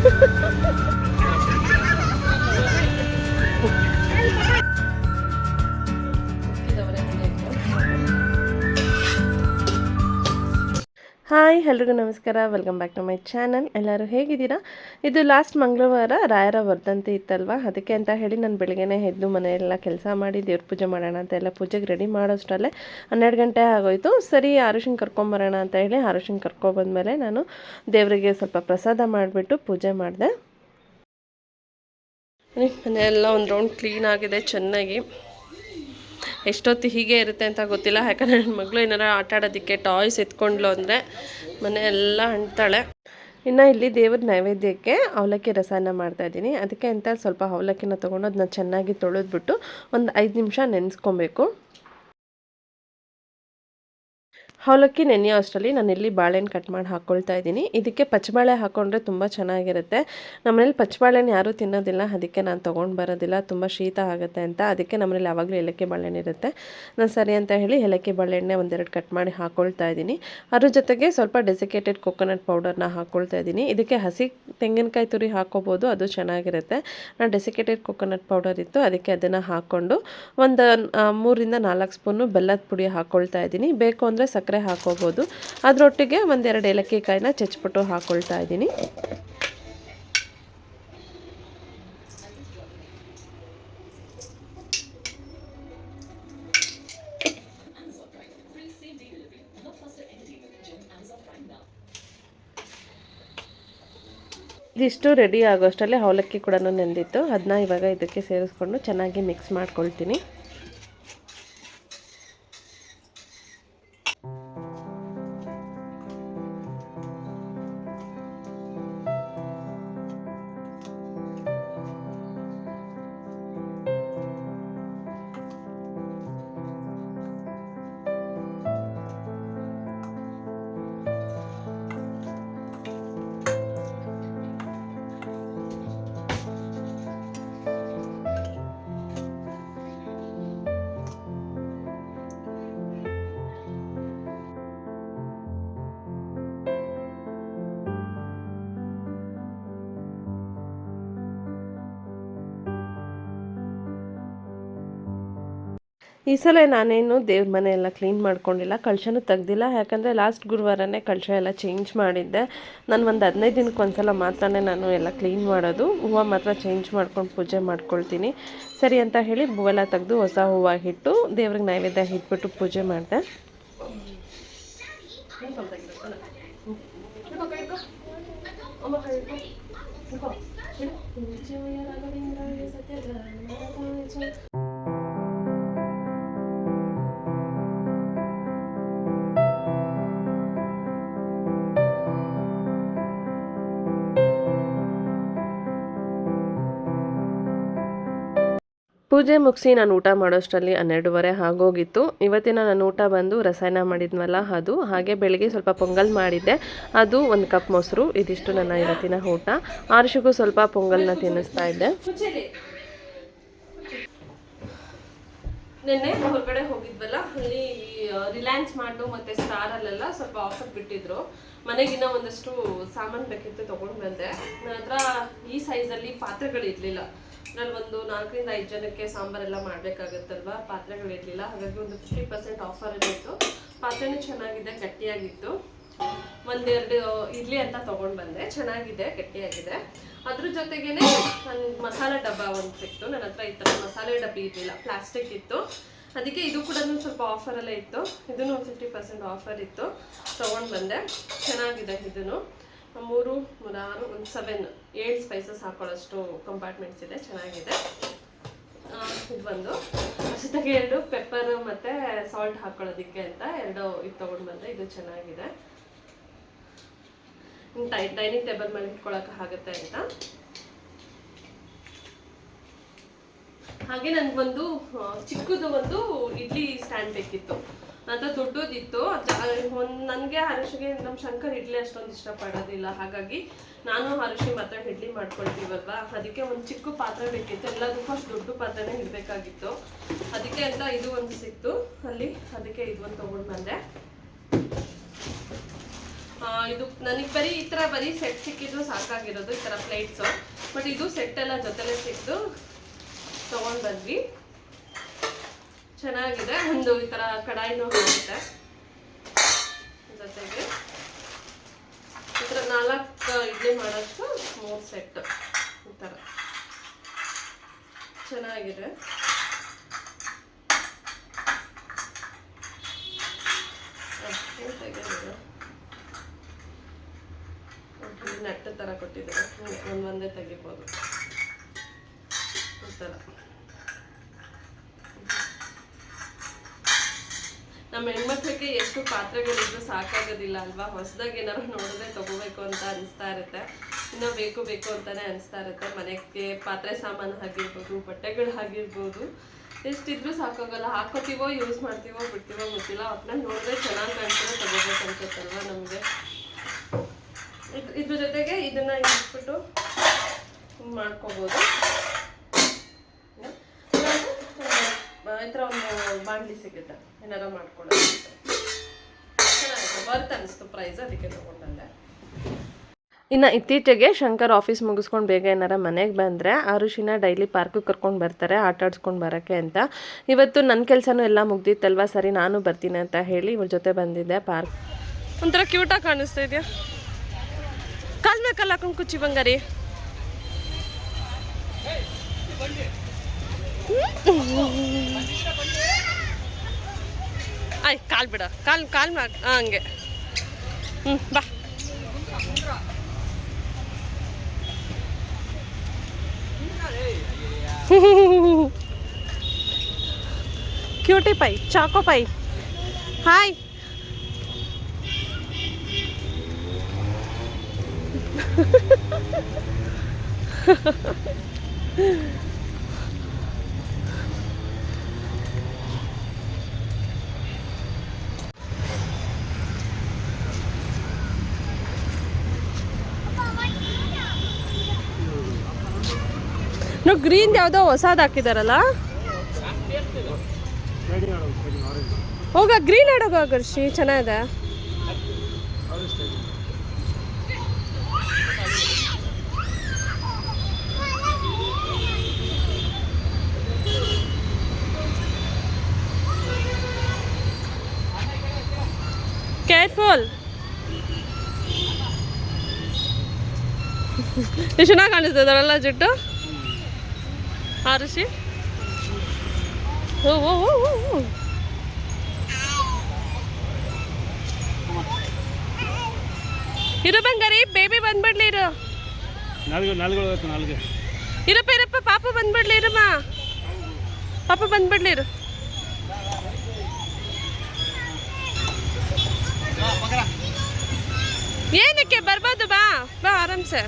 Hi ಎಲ್ರಿಗೂ ನಮಸ್ಕಾರ, welcome back to my channel. ಎಲ್ಲರೂ ಹೇಗಿದ್ದೀರಾ? ಇದು ಲಾಸ್ಟ್ ಮಂಗಳವಾರ ರಾಯರ ವರ್ಧಂತಿ ಇತ್ತಲ್ವ, ಅದಕ್ಕೆ ಅಂತ ಹೇಳಿ ನಾನು ಬೆಳಗ್ಗೆನೇ ಎದ್ದು ಮನೆಯೆಲ್ಲ ಕೆಲಸ ಮಾಡಿ ದೇವ್ರ ಪೂಜೆ ಮಾಡೋಣ ಅಂತ ಎಲ್ಲ ಪೂಜೆಗೆ ರೆಡಿ ಮಾಡೋಷ್ಟರಲ್ಲೇ 12 ಗಂಟೆ ಆಗೋಯಿತು. ಸರಿ ಆರುಷಿನ ಕರ್ಕೊಂಬರೋಣ ಅಂತ ಹೇಳಿ ಆರುಷಿನ ಕರ್ಕೊಬಂದಮೇಲೆ ನಾನು ದೇವರಿಗೆ ಸ್ವಲ್ಪ ಪ್ರಸಾದ ಮಾಡಿಬಿಟ್ಟು ಪೂಜೆ ಮಾಡಿದೆ. ಮನೆಯೆಲ್ಲ ಒಂದು ರೌಂಡ್ ಕ್ಲೀನ್ ಆಗಿದೆ ಚೆನ್ನಾಗಿ. ಎಷ್ಟೊತ್ತು ಹೀಗೆ ಇರುತ್ತೆ ಅಂತ ಗೊತ್ತಿಲ್ಲ, ಯಾಕಂದರೆ ನನ್ನ ಮಗಳು ಏನಾರ ಆಟ ಆಡೋದಕ್ಕೆ ಟಾಯ್ಸ್ ಎತ್ಕೊಂಡ್ಲು ಅಂದರೆ ಮನೆಯೆಲ್ಲ ಅಂಟ್ತಾಳೆ. ಇನ್ನು ಇಲ್ಲಿ ದೇವ್ರ ನೈವೇದ್ಯಕ್ಕೆ ಅವಲಕ್ಕಿ ರಸಾಯನ ಮಾಡ್ತಾಯಿದ್ದೀನಿ. ಅದಕ್ಕೆ ಅಂತ ಸ್ವಲ್ಪ ಅವಲಕ್ಕಿನ ತೊಗೊಂಡು ಅದನ್ನ ಚೆನ್ನಾಗಿ ತೊಳೆದ್ಬಿಟ್ಟು ಒಂದು 5 ನಿಮಿಷ ನೆನೆಸ್ಕೊಬೇಕು. ಅವಲಕ್ಕಿ ನೆನೆಯೋ ಅಷ್ಟರಲ್ಲಿ ನಾನಿಲ್ಲಿ ಬಾಳೆಹಣ್ಣು ಕಟ್ ಮಾಡಿ ಹಾಕ್ಕೊಳ್ತಾ ಇದ್ದೀನಿ. ಇದಕ್ಕೆ ಪಚ್ಚಬಾಳೆ ಹಾಕ್ಕೊಂಡ್ರೆ ತುಂಬ ಚೆನ್ನಾಗಿರುತ್ತೆ. ನಮ್ಮನೇಲಿ ಪಚ್ಚಬಾಳೆಹಣ್ಣು ಯಾರೂ ತಿನ್ನೋದಿಲ್ಲ, ಅದಕ್ಕೆ ನಾನು ತೊಗೊಂಡು ಬರೋದಿಲ್ಲ, ತುಂಬ ಶೀತ ಆಗುತ್ತೆ ಅಂತ. ಅದಕ್ಕೆ ನಮ್ಮನೇಲಿ ಯಾವಾಗಲೂ ಏಲಕ್ಕಿ ಬಾಳೆಹಣ್ಣು ಇರುತ್ತೆ. ನಾನು ಸರಿ ಅಂತ ಹೇಳಿ ಏಲಕ್ಕಿ ಬಾಳೆಹಣ್ಣೆ ಒಂದೆರಡು ಕಟ್ ಮಾಡಿ ಹಾಕ್ಕೊಳ್ತಾ ಇದ್ದೀನಿ. ಅದ್ರ ಜೊತೆಗೆ ಸ್ವಲ್ಪ ಡೆಸಿಕೇಟೆಡ್ ಕೊಕೊನಟ್ ಪೌಡರ್ನ ಹಾಕ್ಕೊಳ್ತಾ ಇದ್ದೀನಿ. ಇದಕ್ಕೆ ಹಸಿ ತೆಂಗಿನಕಾಯಿ ತುರಿ ಹಾಕ್ಕೋಬೋದು, ಅದು ಚೆನ್ನಾಗಿರುತ್ತೆ. ನಾನು ಡೆಸಿಕೇಟೆಡ್ ಕೊಕೊನಟ್ ಪೌಡರ್ ಇತ್ತು, ಅದಕ್ಕೆ ಅದನ್ನು ಹಾಕ್ಕೊಂಡು ಒಂದು 3 ರಿಂದ 4 ಸ್ಪೂನು ಬೆಲ್ಲದ ಪುಡಿ ಹಾಕ್ಕೊಳ್ತಾ ಇದ್ದೀನಿ. ಬೇಕು ಅಂದರೆ ಸಕ್ಕರೆ ಹಾಕೋಬಹುದು. ಅದರೊಟ್ಟಿಗೆ ಒಂದೆರಡು ಏಲಕ್ಕಿ ಕಾಯಿನ ಚಚ್ಬಿಟ್ಟು ಹಾಕೊಳ್ತಾ ಇದ್ದೀನಿ. ಇದಿಷ್ಟು ರೆಡಿ ಆಗೋಷ್ಟರಲ್ಲಿ ಅವಲಕ್ಕಿ ಕೂಡ ನೆಂದಿತ್ತು. ಅದನ್ನ ಇವಾಗ ಇದಕ್ಕೆ ಸೇರಿಸ್ಕೊಂಡು ಚೆನ್ನಾಗಿ ಮಿಕ್ಸ್ ಮಾಡ್ಕೊಳ್ತೀನಿ. ಈ ಸಲ ನಾನೇನು ದೇವ್ರ ಮನೆ ಎಲ್ಲ ಕ್ಲೀನ್ ಮಾಡ್ಕೊಂಡಿಲ್ಲ, ಕಳಶನೂ ತೆಗ್ದಿಲ್ಲ. ಯಾಕಂದರೆ ಲಾಸ್ಟ್ ಗುರುವಾರನೇ ಕಳಶ ಎಲ್ಲ ಚೇಂಜ್ ಮಾಡಿದ್ದೆ. ನಾನು ಒಂದು 15 ದಿನಕ್ಕೆ ಒಂದ್ಸಲ ಮಾತ್ರನೇ ನಾನು ಎಲ್ಲ ಕ್ಲೀನ್ ಮಾಡೋದು. ಹೂವು ಮಾತ್ರ ಚೇಂಜ್ ಮಾಡ್ಕೊಂಡು ಪೂಜೆ ಮಾಡ್ಕೊಳ್ತೀನಿ. ಸರಿ ಅಂತ ಹೇಳಿ ಹೂವೆಲ್ಲ ತೆಗೆದು ಹೊಸ ಹೂವು ಇಟ್ಟು ದೇವ್ರಿಗೆ ನೈವೇದ್ಯ ಇಟ್ಬಿಟ್ಟು ಪೂಜೆ ಮಾಡಿದೆ. ಪೂಜೆ ಮುಗಿಸಿ ನಾನು ಊಟ ಮಾಡೋಷ್ಟರಲ್ಲಿ 12:30 ಆಗೋಗಿತ್ತು. ಇವತ್ತಿನ ನನ್ನ ಊಟ ಬಂದು ರಸಾಯನ ಮಾಡಿದ್ವಲ್ಲ ಅದು, ಹಾಗೆ ಬೆಳಿಗ್ಗೆ ಸ್ವಲ್ಪ ಪೊಂಗಲ್ ಮಾಡಿದ್ದೆ, ಅದು 1 ಕಪ್ ಮೊಸರು. ಇದಿಷ್ಟು ನನ್ನ ಇವತ್ತಿನ ಊಟ. ಆರುಷಿಗೂ ಸ್ವಲ್ಪ ಪೊಂಗಲ್ನ ತಿನ್ನಿಸ್ತಾ ಇದ್ದೆ. ನಿನ್ನೆ ಹೊರಗಡೆ ಹೋಗಿದ್ವಲ್ಲ, ಅಲ್ಲಿ ರಿಲಯನ್ಸ್ ಮಾರ್ಟು ಮತ್ತು ಸ್ಟಾರಲ್ಲೆಲ್ಲ ಸ್ವಲ್ಪ ಆಫರ್ ಬಿಟ್ಟಿದ್ರು. ಮನೆಗಿನ್ನ ಒಂದಷ್ಟು ಸಾಮಾನು ಬೇಕಿತ್ತು, ತೊಗೊಂಡು ಬಂದೆ. ನನ್ನ ಹತ್ರ ಈ ಸೈಜಲ್ಲಿ ಪಾತ್ರೆಗಳಿರಲಿಲ್ಲ. ಅದ್ರಲ್ಲಿ ಒಂದು 4 ರಿಂದ 5 ಜನಕ್ಕೆ ಸಾಂಬಾರೆಲ್ಲ ಮಾಡಬೇಕಾಗತ್ತಲ್ವ, ಪಾತ್ರೆಗಳಿರಲಿಲ್ಲ. ಹಾಗಾಗಿ ಒಂದು 50% ಆಫರ್ ಇತ್ತು. ಪಾತ್ರೆನೂ ಚೆನ್ನಾಗಿದೆ, ಗಟ್ಟಿಯಾಗಿತ್ತು. ಒಂದೆರಡು ಇಡ್ಲಿ ಅಂತ ತೊಗೊಂಡು ಬಂದೆ, ಚೆನ್ನಾಗಿದೆ, ಗಟ್ಟಿಯಾಗಿದೆ. ಅದ್ರ ಜೊತೆಗೇನೆ ನನ್ನ ಮಸಾಲೆ ಡಬ್ಬ ಒಂದು ಸಿಕ್ತು. ನನ್ನ ಹತ್ರ ಈ ಥರ ಮಸಾಲೆ ಡಬ್ಬಿ ಇರಲಿಲ್ಲ, ಪ್ಲಾಸ್ಟಿಕ್ ಇತ್ತು. ಅದಕ್ಕೆ ಇದು ಕೂಡ ಸ್ವಲ್ಪ ಆಫರಲ್ಲೇ ಇತ್ತು. ಇದೂ ಒಂದು 50% ಆಫರ್ ಇತ್ತು, ತೊಗೊಂಡು ಬಂದೆ. ಚೆನ್ನಾಗಿದೆ. ಇದೂ 3, 6, 7 ಸ್ಪೈಸಸ್ ಹಾಕೊಳ್ಳೋಷ್ಟು ಕಂಪಾರ್ಟ್ಮೆಂಟ್ಸ್ ಇದೆ, ಚೆನ್ನಾಗಿದೆ. ಇದು ಒಂದು ಜೊತೆಗೆ 2 ಪೆಪ್ಪರ್ ಮತ್ತು ಸಾಲ್ಟ್ ಹಾಕೊಳ್ಳೋದಕ್ಕೆ ಅಂತ 2 ಇದು ತೊಗೊಂಡು ಬಂದೆ. ಇದು ಚೆನ್ನಾಗಿದೆ, ಡೈನಿಂಗ್ ಟೇಬಲ್ ಮೇಲೆ ಇಟ್ಕೊಳ್ಳೋಕೆ ಆಗುತ್ತೆ ಅಂತ. ಹಾಗೆ ನನಗೊಂದು ಚಿಕ್ಕದು ಒಂದು ಇಡ್ಲಿ ಸ್ಟ್ಯಾಂಡ್ ಬೇಕಿತ್ತು. ನಂತರ ದೊಡ್ಡದಿತ್ತು. ನನಗೆ ಹರುಷಿಗೆ ನಮ್ಮ ಶಂಕರ್ ಇಡ್ಲಿ ಅಷ್ಟೊಂದು ಇಷ್ಟಪಡೋದಿಲ್ಲ. ಹಾಗಾಗಿ ನಾನು ಹರುಷಿ ಮಾತ್ರ ಇಡ್ಲಿ ಮಾಡ್ಕೊಳ್ತೀವಲ್ವ, ಅದಕ್ಕೆ ಒಂದು ಚಿಕ್ಕ ಪಾತ್ರೆ ಬೇಕಿತ್ತು. ಎಲ್ಲದಕ್ಕೂ ಅಷ್ಟು ದೊಡ್ಡ ಪಾತ್ರೆನೇ ಇರಬೇಕಾಗಿತ್ತು. ಅದಕ್ಕೆ ಅಂತ ಇದು ಒಂದು ಸಿಕ್ತು ಅಲ್ಲಿ, ಅದಕ್ಕೆ ಇದು ಒಂದು ತೊಗೊಂಡು ಬಂದೆ. ಇದು ನನಗೆ ಬರೀ ಈ ಥರ ಬರೀ ಸೆಟ್ ಸಿಕ್ಕಿದ್ರು ಸಾಕಾಗಿರೋದು, ಈ ಥರ ಪ್ಲೇಟ್ಸು. ಬಟ್ ಇದು ಸೆಟ್ ಎಲ್ಲ ಜೊತೆಲೇ ಸಿಕ್ತು, ತೊಗೊಂಡು ಬಂದ್ವಿ. ಚೆನ್ನಾಗಿದೆ. ಒಂದು ಈ ಥರ ಕಡಾಯಿನೂ ಆಗುತ್ತೆ, ಜೊತೆಗೆ ಈ ಥರ 4 ಇಡ್ಲಿ ಮಾಡೋಷ್ಟು 3 ಸೆಟ್ ಈ ಥರ ಚೆನ್ನಾಗಿದೆ. ನಟ್ಟು ಥರ ಕೊಟ್ಟಿದ್ದಾರೆ, ಒಂದೇ ತೆಗಿಬೋದು ಈ ಥರ. ನಮ್ಮ ಹೆಣ್ಮಕ್ಳಿಗೆ ಎಷ್ಟು ಪಾತ್ರೆಗಳಿದ್ರು ಸಾಕಾಗೋದಿಲ್ಲ ಅಲ್ವಾ. ಹೊಸದಾಗಿ ಏನಾದ್ರು ನೋಡಿದ್ರೆ ತಗೋಬೇಕು ಅಂತ ಅನಿಸ್ತಾ ಇರುತ್ತೆ, ಇನ್ನೂ ಬೇಕು ಅಂತಾನೆ ಅನಿಸ್ತಾ ಇರುತ್ತೆ. ಮನೆಗೆ ಪಾತ್ರೆ ಸಾಮಾನು ಆಗಿರ್ಬೋದು, ಬಟ್ಟೆಗಳು ಆಗಿರ್ಬೋದು, ಎಷ್ಟಿದ್ರು ಸಾಕಾಗಲ್ಲ. ಹಾಕೋತೀವೋ ಯೂಸ್ ಮಾಡ್ತೀವೋ ಬಿಡ್ತೀವೋ ಗೊತ್ತಿಲ್ಲ, ಒಟ್ಟಿನಲ್ಲಿ ನೋಡಿದ್ರೆ ಚೆನ್ನಾಗಿ ಕಾಣ್ತೀವೋ ತಗೋಬೇಕು ಅನ್ಸುತ್ತಲ್ವ ನಮಗೆ. ಇದ್ರ ಜೊತೆಗೆ ಇದನ್ನ ಇಟ್ಬಿಟ್ಟು ಮಾಡ್ಕೋಬೋದು. ಈ ಥರ ಒಂದು ಬಾಂಡ್ಲಿ ಸಿಗುತ್ತೆ, ಏನಾರ ಮಾಡ್ಕೊಳ್ಳೋದು. ಚೆನ್ನಾಗಿದೆ, ವರ್ತ್ ಅನಿಸ್ತು ಪ್ರೈಸ್, ಅದಕ್ಕೆ ತಗೊಂಡಂದೆ. ಇನ್ನು ಇತ್ತೀಚೆಗೆ ಶಂಕರ್ ಆಫೀಸ್ ಮುಗಿಸ್ಕೊಂಡು ಬೇಗ ಏನಾರ ಮನೆಗೆ ಬಂದರೆ ಆರುಷಿನ ಡೈಲಿ ಪಾರ್ಕಿಗೆ ಕರ್ಕೊಂಡು ಬರ್ತಾರೆ ಆಟ ಆಡ್ಸ್ಕೊಂಡು ಬರೋಕ್ಕೆ ಅಂತ. ಇವತ್ತು ನನ್ನ ಕೆಲಸನೂ ಎಲ್ಲ ಮುಗ್ದಿತ್ತಲ್ವ, ಸರಿ ನಾನು ಬರ್ತೀನಿ ಅಂತ ಹೇಳಿ ಇವ್ರ ಜೊತೆ ಬಂದಿದ್ದೆ ಪಾರ್ಕ್. ಒಂಥರ ಕ್ಯೂಟಾಗಿ ಕಾಣಿಸ್ತಾ ಇದೆಯಾ? ಕಾಲ್ ಮೇಲೆ ಕಾಲು ಹಾಕೊಂಡು ಕುಚ್ಚಿ ಬಂಗಾರಿ. ಆಯ್ ಕಾಲು ಬಿಡ, ಕಾಲು ಹಂಗೆ. ಬಾ. Cutie pie, choco pie. Hi. ನೋಡಿ ಗ್ರೀನ್ ಯಾವುದೋ ಹೊಸದು ಹಾಕಿದಾರಲ್ಲ. ಹೋಗ ಗ್ರೀನ್ ಆಡೋಗ ಗರ್ಷಿ, ಚೆನ್ನಾಗಿದೆ. ಕೇರ್ಫುಲ್. ಎಷ್ಟು ಚೆನ್ನಾಗಿ ಕಾಣಿಸ್ತದಲ್ಲ ಜುಟ್ಟು ಆರುಷಿ. ಓ ಓ ಓ ಇರು ಬಂಗಾರಿ, ಬೇಬಿ ಬಂದ್ಬಿಡ್ಲಿ. ಇರಪ್ಪ ಪಾಪ ಬಂದ್ಬಿಡ್ಲಿ. ಇರಮ್ಮ ಪಾಪ ಬಂದ್ಬಿಡ್ಲಿ. ಇರು ಏನಕ್ಕೆ ಬರ್ಬೋದು, ಬಾ ಬಾ ಆರಾಮ್ಸೆ.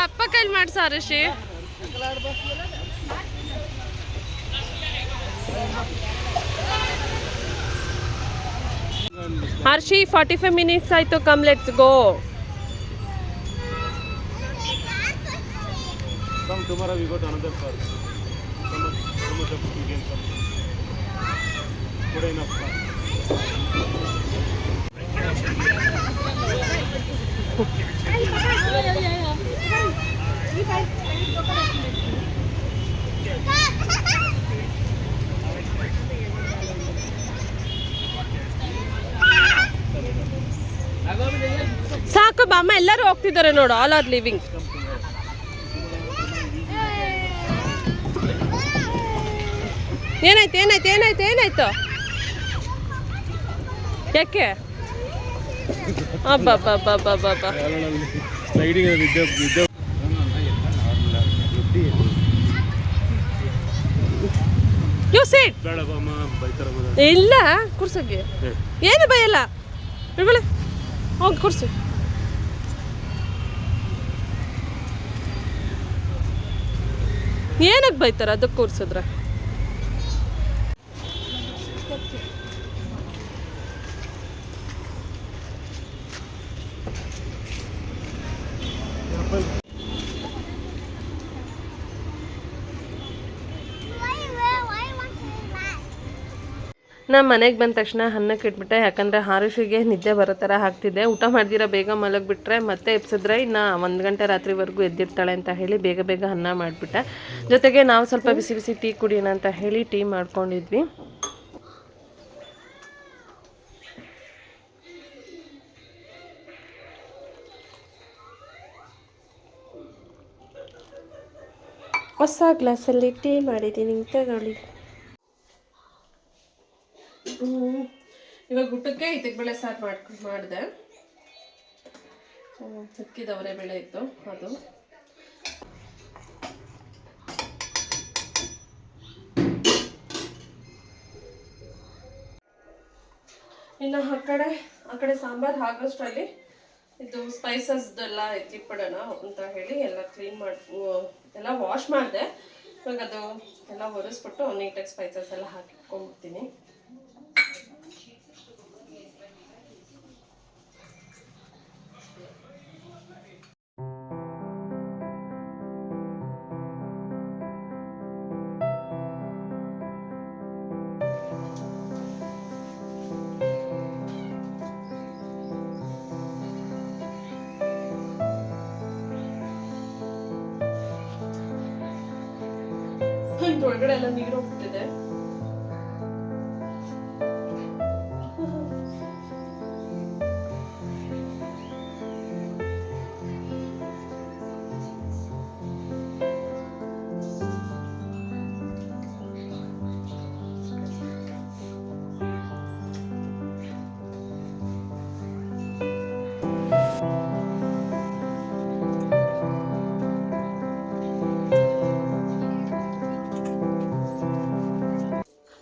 ಅಪ್ಪ ಕೈಲಿ ಮಾಡ್ಸ ಆರುಷಿ. ಆರ್ಷಿ 45 minutes ಆಯ್ತು. Come let's go. Come tomorrow we go to another park. Some of the cooking games. Good enough park. ಸಾಕು ಬಾಮ್ಮ, ಎಲ್ಲರೂ ಹೋಗ್ತಿದ್ದಾರೆ ನೋಡು. All are living. ಏನಾಯ್ತು ಏನಾಯ್ತು ಏನಾಯ್ತು ಏನಾಯ್ತು ಯಾಕೆ ಅಬ್ಬಬ್ಬಬ್ಬಬ್ಬಬ್ಬ ಸ್ಲೈಡಿಂಗ್ ವಿದ್ಯೆ ಯು ಸಿಟ್ ಬೇಡಮ್ಮ ಬೈತಾರ ಇಲ್ಲ ಕುರ್ಸಕ್ಕೆ ಏನು ಬೈಯಲ್ಲ ಬಿಡ್ಬೇಡ ಹೋಗಿ ಕುರ್ಸು ಏನಕ್ಕೆ ಬೈತಾರ ಅದಕ್ಕೆ ಕೂರ್ಸಿದ್ರೆ ನಾನು ಮನೆಗೆ ಬಂದ ತಕ್ಷಣ ಅನ್ನಕ್ಕೆ ಇಟ್ಬಿಟ್ಟೆ, ಯಾಕಂದರೆ ಹಾರುಷಿಗೆ ನಿದ್ದೆ ಬರೋ ಥರ ಹಾಕ್ತಿದ್ದೆ. ಊಟ ಮಾಡ್ದಿರ ಬೇಗ ಮಲಗಿಬಿಟ್ರೆ ಮತ್ತೆ ಎಬ್ಸಿದ್ರೆ ಇನ್ನು 1 ಗಂಟೆ ರಾತ್ರಿವರೆಗೂ ಎದ್ದಿರ್ತಾಳೆ ಅಂತ ಹೇಳಿ ಬೇಗ ಬೇಗ ಅನ್ನ ಮಾಡಿಬಿಟ್ಟೆ. ಜೊತೆಗೆ ನಾವು ಸ್ವಲ್ಪ ಬಿಸಿ ಬಿಸಿ ಟೀ ಕುಡಿಯೋಣ ಅಂತ ಹೇಳಿ ಟೀ ಮಾಡ್ಕೊಂಡಿದ್ವಿ. ಹೊಸ ಗ್ಲಾಸಲ್ಲಿ ಟೀ ಮಾಡಿದ್ದೀನಿ, ತಗೊಳ್ಳಿ. ಇವಾಗ ಊಟಕ್ಕೆ ಬೇಳೆ ಸಾರು ಮಾಡಿದೆ. ಅಕ್ಕಿದವರೆ ಬೇಳೆ ಇತ್ತು ಅದು. ಇನ್ನು ಆ ಕಡೆ ಸಾಂಬಾರು ಆಗೋಷ್ಟರಲ್ಲಿ ಇದು ಸ್ಪೈಸಸ್ದೆಲ್ಲ ಎತ್ತಿಟ್ಬಿಡೋಣ ಅಂತ ಹೇಳಿ ಎಲ್ಲ ಕ್ಲೀನ್ ಎಲ್ಲ ವಾಶ್ ಮಾಡಿದೆ. ಇವಾಗ ಅದು ಎಲ್ಲ ಒರೆಸ್ಬಿಟ್ಟು ನೀಟಾಗಿ ಸ್ಪೈಸಸ್ ಎಲ್ಲ ಹಾಕಿಟ್ಕೊಂಡ್ಬಿಡ್ತೀನಿ. ಒಳಗಡೆ ಎಲ್ಲ ನೀರು ಹೋಗ್ತಿದೆ.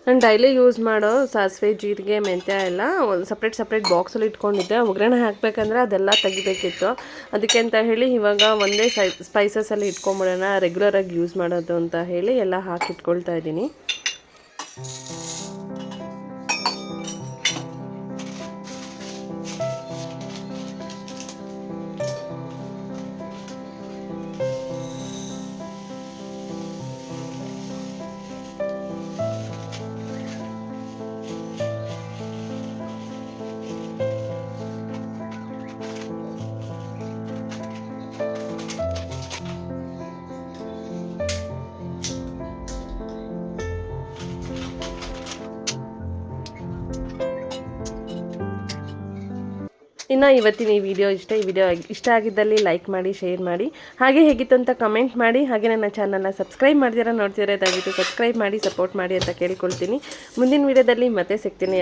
ನಾನು ಡೈಲಿ ಯೂಸ್ ಮಾಡೋ ಸಾಸಿವೆ, ಜೀರಿಗೆ, ಮೆಂತ್ಯ ಎಲ್ಲ ಒಂದು ಸಪ್ರೇಟ್ ಬಾಕ್ಸಲ್ಲಿ ಇಟ್ಕೊಂಡಿದ್ದೆ. ಒಗ್ಗರಣೆ ಹಾಕಬೇಕಂದ್ರೆ ಅದೆಲ್ಲ ತೆಗಿಬೇಕಿತ್ತು. ಅದಕ್ಕೆ ಅಂತ ಹೇಳಿ ಇವಾಗ ಒಂದೇ ಸ್ಪೈಸಸಲ್ಲಿ ಇಟ್ಕೊಂಬಿಡೋಣ, ರೆಗ್ಯುಲರಾಗಿ ಯೂಸ್ ಮಾಡೋದು ಅಂತ ಹೇಳಿ ಎಲ್ಲ ಹಾಕಿಟ್ಕೊಳ್ತಾ ಇದ್ದೀನಿ. ಇನ್ನು ಇವತ್ತಿನ ಈ ವಿಡಿಯೋ ಇಷ್ಟ ಆಗಿದ್ದಲ್ಲಿ ಲೈಕ್ ಮಾಡಿ, ಶೇರ್ ಮಾಡಿ, ಹಾಗೆ ಹೇಗಿತ್ತು ಅಂತ ಕಮೆಂಟ್ ಮಾಡಿ. ಹಾಗೆ ನನ್ನ ಚಾನಲ್ನ ಸಬ್ಸ್ಕ್ರೈಬ್ ದಯವಿಟ್ಟು ಸಬ್ಸ್ಕ್ರೈಬ್ ಮಾಡಿ, ಸಪೋರ್ಟ್ ಮಾಡಿ ಅಂತ ಕೇಳ್ಕೊಳ್ತೀನಿ. ಮುಂದಿನ ವಿಡಿಯೋದಲ್ಲಿ ಮತ್ತೆ ಸಿಗ್ತೀನಿ.